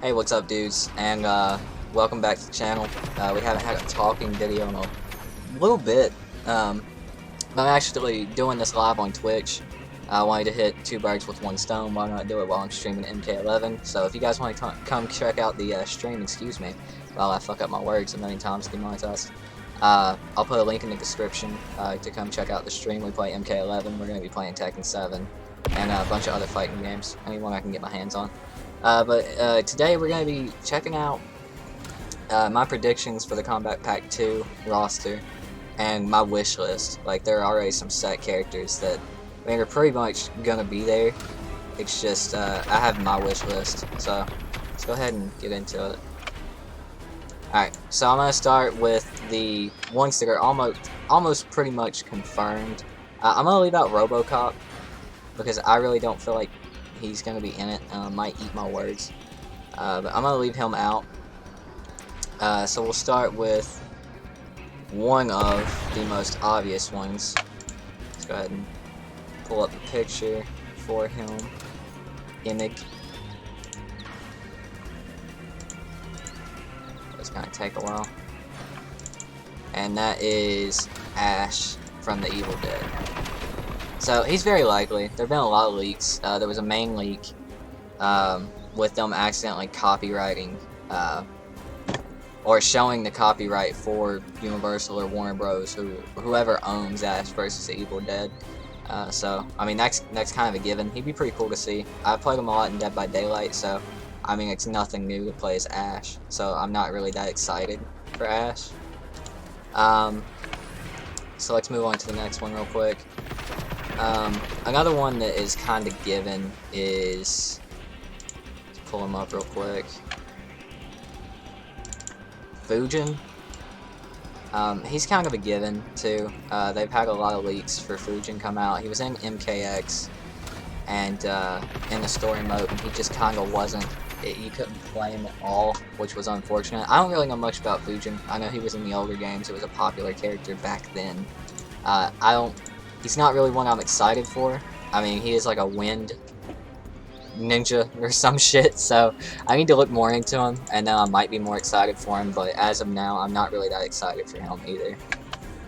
Hey, what's up, dudes? And welcome back to the channel. We haven't had a talking video in a little bit. I'm actually doing this live on Twitch. I wanted to hit two birds with one stone. Why not do it while I'm streaming MK11? So if you guys want to come check out the stream, excuse me, while I fuck up my words a million times, demonetized. I'll put a link in the description to come check out the stream. We play MK11. We're going to be playing Tekken 7 and a bunch of other fighting games. Anyone I can get my hands on. But today we're going to be checking out my predictions for the Kombat Pack 2 roster and my wish list. Like, there are already some set characters that, I mean, are pretty much going to be there. It's just, I have my wish list, so let's go ahead and get into it. Alright, so I'm going to start with the ones that are almost pretty much confirmed. I'm going to leave out RoboCop, because I really don't feel like he's going to be in it. Might eat my words. But I'm going to leave him out. So we'll start with one of the most obvious ones. Let's go ahead and pull up the picture for him. Image. It's going to take a while. And that is Ash from the Evil Dead. So he's very likely. There have been a lot of leaks. There was a main leak with them accidentally copywriting or showing the copyright for Universal or Warner Bros. Whoever owns Ash versus the Evil Dead. So I mean that's kind of a given. He'd be pretty cool to see. I played him a lot in Dead by Daylight, so I mean it's nothing new to play as Ash. So I'm not really that excited for Ash. So let's move on to the next one real quick. Another one that is kind of given is, let's pull him up real quick, Fujin. He's kind of a given too. They've had a lot of leaks for Fujin come out. He was in MKX and in the story mode, and he just kind of wasn't. You couldn't play him at all, which was unfortunate. I don't really know much about Fujin. I know he was in the older games. It was a popular character back then. He's not really one I'm excited for. I mean, he is like a wind ninja or some shit, so I need to look more into him, and then I might be more excited for him, but as of now, I'm not really that excited for him either.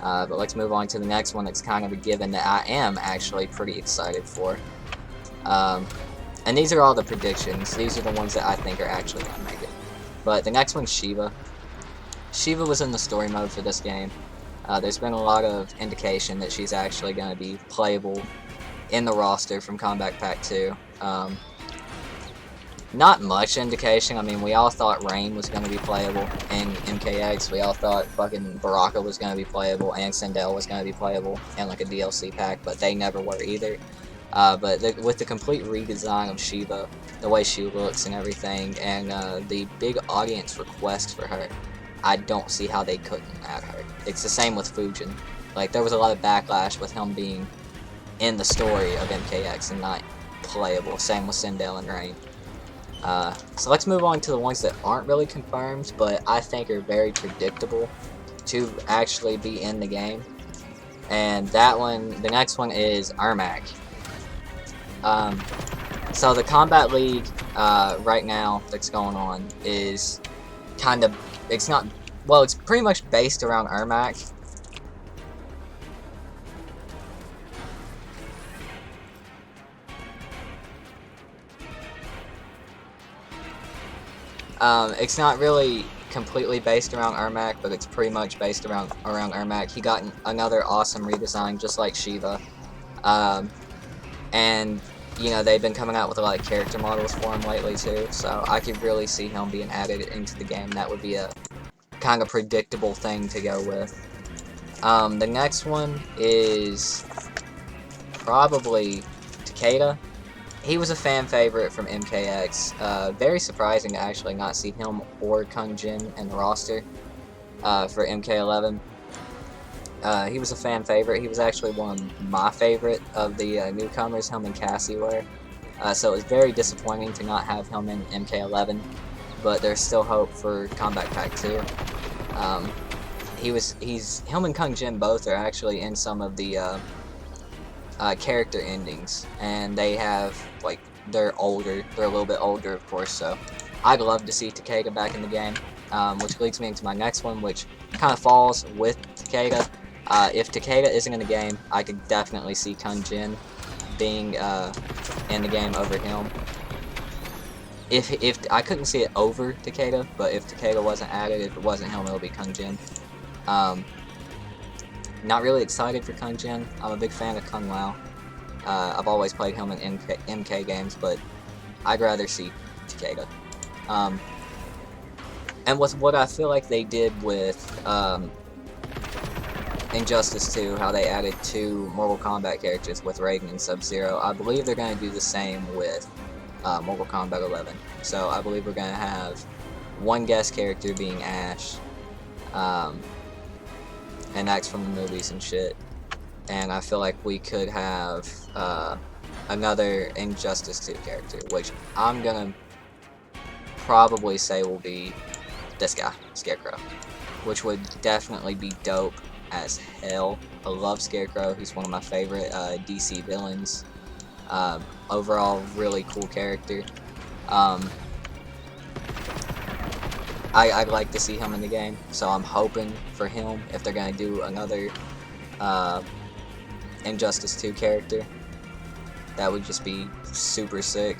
But let's move on to the next one that's kind of a given that I am actually pretty excited for. And these are all the predictions. These are the ones that I think are actually going to make it. But the next one's Shiva. Shiva was in the story mode for this game. There's been a lot of indication that she's actually going to be playable in the roster from Kombat Pack 2. Not much indication. I mean, we all thought Rain was going to be playable in MKX. We all thought fucking Baraka was going to be playable and Sindel was going to be playable in like a DLC pack, but they never were either. But with the complete redesign of Shiva, the way she looks and everything, and the big audience request for her, I don't see how they couldn't add her. It's the same with Fujin. Like, there was a lot of backlash with him being in the story of MKX and not playable. Same with Sindel and Rain. So let's move on to the ones that aren't really confirmed, but I think are very predictable to actually be in the game. And that one, the next one is Ermac. So the Combat League right now that's going on is kind of, it's not, well, it's pretty much based around Ermac. It's not really completely based around Ermac, but it's pretty much based around Ermac. He got another awesome redesign, just like Shiva. And, you know, they've been coming out with a lot of character models for him lately, too. So I could really see him being added into the game. That would be a kind of predictable thing to go with. The next one is probably Takeda. He was a fan favorite from MKX. Very surprising to actually not see him or Kung Jin in the roster for MK11. He was a fan favorite. He was actually one of my favorite of the newcomers, him and Cassie were. So it was very disappointing to not have him in MK11, but there's still hope for Kombat Pack 2. Him and Kung Jin both are actually in some of the character endings, and they have, like, they're older. They're a little bit older, of course, so I'd love to see Takeda back in the game, which leads me into my next one, which kind of falls with Takeda. If Takeda isn't in the game, I could definitely see Jin being in the game over him. If I couldn't see it over Takeda, but if Takeda wasn't added, if it wasn't him, it would be Jin. Not really excited for Jin. I'm a big fan of Kung Lao. I've always played him in MK games, but I'd rather see Takeda. And with what I feel like they did with Injustice 2, how they added 2 Mortal Kombat characters with Raiden and Sub-Zero, I believe they're going to do the same with Mortal Kombat 11. So I believe we're going to have one guest character being Ash, and that's from the movies and shit. And I feel like we could have another Injustice 2 character, which I'm gonna probably say will be this guy, Scarecrow, which would definitely be dope as hell. I love Scarecrow. He's one of my favorite DC villains. Overall, really cool character. I'd like to see him in the game, so I'm hoping for him if they're gonna do another Injustice 2 character. That would just be super sick.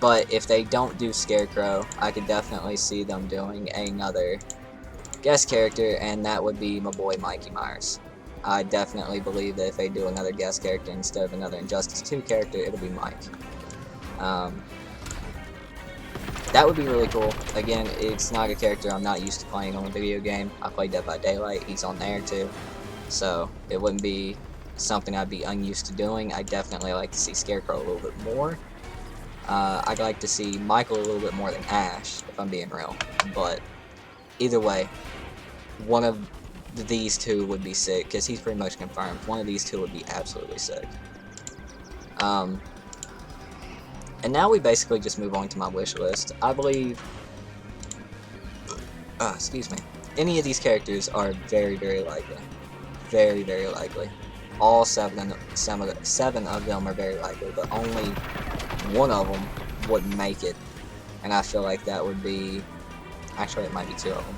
But if they don't do Scarecrow, I could definitely see them doing another guest character, and that would be my boy Mikey Myers. I definitely believe that if they do another guest character instead of another Injustice 2 character, it'll be Mike. That would be really cool. Again, it's not a character I'm not used to playing on a video game. I play Dead by Daylight, he's on there too. So it wouldn't be something I'd be unused to doing. I definitely like to see Scarecrow a little bit more. I'd like to see Michael a little bit more than Ash, if I'm being real. But either way, one of these two would be sick, because he's pretty much confirmed. One of these two would be absolutely sick. And now we basically just move on to my wish list. I believe, excuse me, any of these characters are very, very likely. Very, very likely. All seven of them are very likely, but only one of them would make it. And I feel like that would be, actually it might be 2 of them.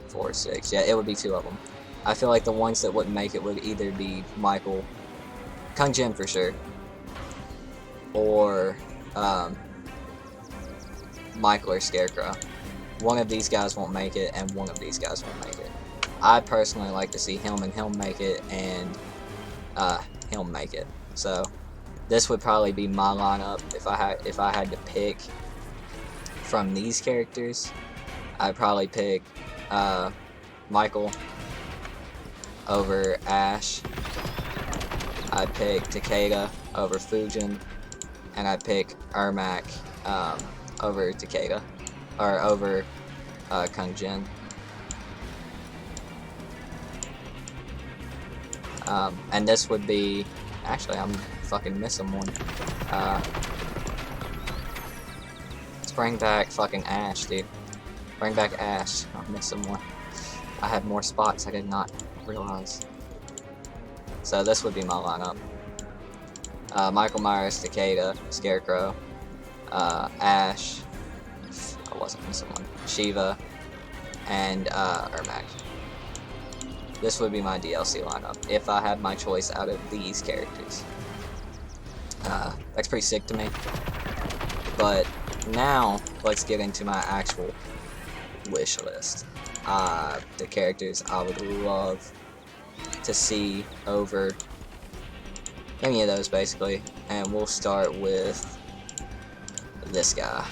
4 or 6, yeah, it would be 2 of them. I feel like the ones that wouldn't make it would either be Michael, Jin for sure, or Michael or Scarecrow. One of these guys won't make it, and one of these guys won't make it. I personally like to see him and him make it, and him make it. So this would probably be my lineup if I had to pick from these characters. I'd probably pick Michael over Ash. I'd pick Takeda over Fujin, and I'd pick Ermac over Takeda, or over Jin. And this would be, actually I'm fucking missing one. Let's bring back fucking Ash, dude. Bring back Ash. I'm missing one. I had more spots I did not realize. So this would be my lineup. Michael Myers, Takeda, Scarecrow, Ash, I wasn't missing one, Shiva, and Ermac. This would be my DLC lineup if I had my choice out of these characters. That's pretty sick to me. But now let's get into my actual wish list. The characters I would love to see over any of those, basically. And we'll start with this guy.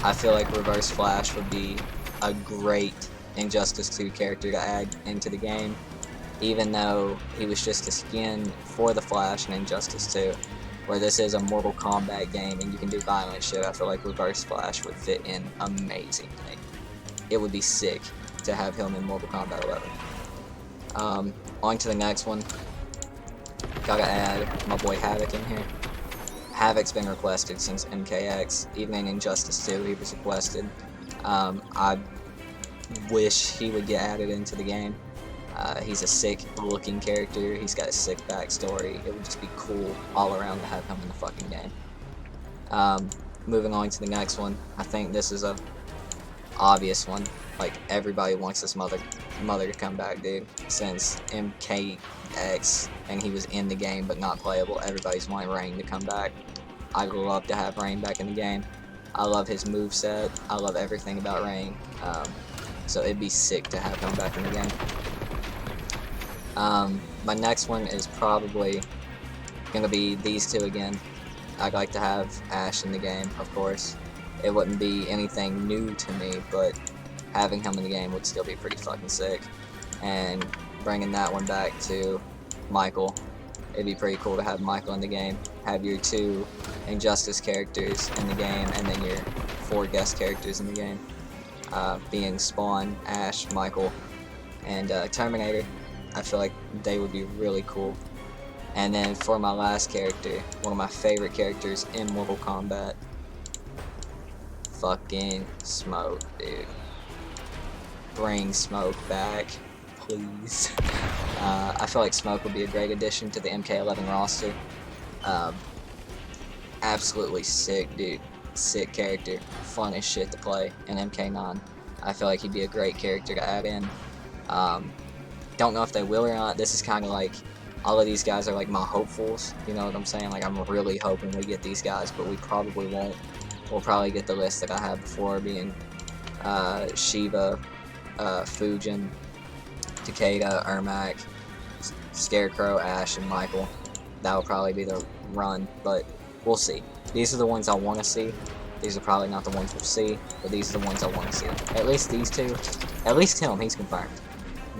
I feel like Reverse Flash would be a great Injustice 2 character to add into the game, even though he was just a skin for the Flash in Injustice 2, where this is a Mortal Kombat game and you can do violent shit. I feel like Reverse Flash would fit in amazingly. It would be sick to have him in Mortal Kombat 11. On to the next one. Gotta add my boy Havok in here. Havok's been requested since MKX. Even in Injustice 2 he was requested. I wish he would get added into the game. He's a sick looking character. He's got a sick backstory. It would just be cool all around to have him in the fucking game. Moving on to the next one, I think this is a obvious one. Like, everybody wants this mother to come back, dude. Since MKX and he was in the game but not playable, everybody's wanting Rain to come back. I'd love to have Rain back in the game. I love his moveset. I love everything about Rain. So it'd be sick to have him back in the game. My next one is probably gonna be these two again. I'd like to have Ash in the game, of course. It wouldn't be anything new to me, but having him in the game would still be pretty fucking sick. And bringing that one back to Michael, it'd be pretty cool to have Michael in the game. Have your 2 Injustice characters in the game, and then your 4 guest characters in the game. Being Spawn, Ash, Michael, and Terminator. I feel like they would be really cool. And then for my last character, one of my favorite characters in Mortal Kombat, fucking Smoke, dude. Bring Smoke back, please. I feel like Smoke would be a great addition to the MK11 roster. Absolutely sick, dude. Sick character. Fun as shit to play in MK9. I feel like he'd be a great character to add in. Don't know if they will or not. This is kind of like, all of these guys are like my hopefuls, you know what I'm saying? Like, I'm really hoping we get these guys, but we probably won't. We'll probably get the list that I had before, being Shiva, Fujin, Takeda, Ermac, Scarecrow, Ash, and Michael. That will probably be the run, but we'll see. These are the ones I want to see. These are probably not the ones we'll see, but these are the ones I want to see. At least these two. At least him, he's confirmed.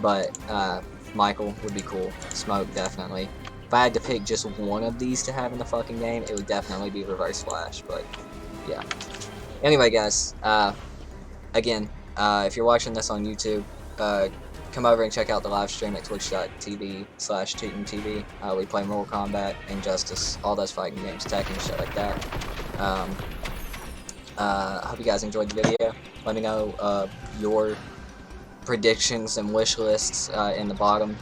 But Michael would be cool. Smoke, definitely. If I had to pick just one of these to have in the fucking game, it would definitely be Reverse Flash, but yeah. Anyway, guys, again, if you're watching this on YouTube, come over and check out the live stream at twitch.tv/TutinTV. We play Mortal Kombat, Injustice, all those fighting games, Tekken, shit like that. I hope you guys enjoyed the video. Let me know your predictions and wish lists in the bottom